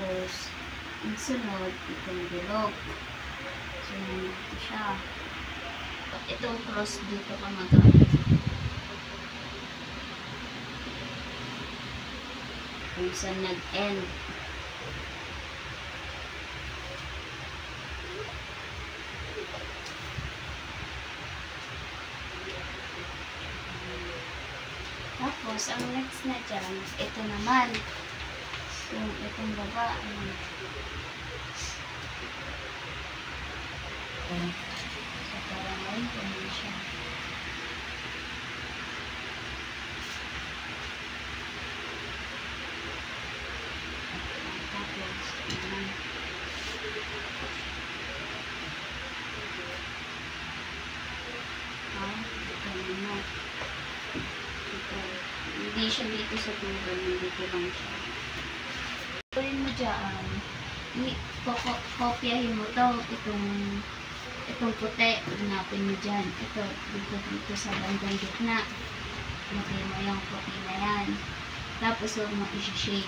Tapos, ang sunod, itong bilog. So, nandito siya. Itong cross dito ka magamit. Kung saan nag-end. Tapos, ang next na dyan, ito naman. Yung itong baba. So, parang ngayon, ganun siya. Tapos, ganun. Ganun na. Hindi siya dito sa tubo, dito lang siya. Gawin mo dyan, kopyahin mo to, itong puti, hanapin mo dyan. Ito, dito sa bandang gitna. Lagay mo yung puti na yan. Tapos huwag mo isi-shade.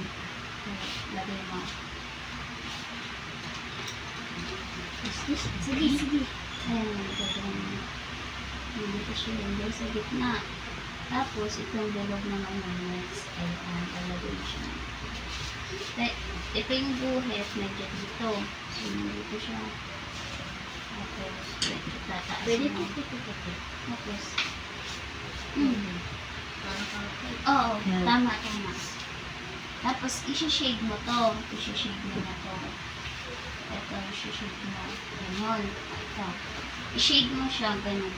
Lagay mo. Sige. Ayan, gagawin mo. Dito siya lagay sa gitna. Tapos, itong bilog naman ng next ay lalagay siya. Ito yung buhet na dyan dito. So, nandito siya. Tapos, tataas mo. Tapos, oo, tama. Tapos, isi-shade mo to. Isi-shade mo na to. Ito, isi-shade mo. Ganon. Ito. I-shade mo siya, ganon.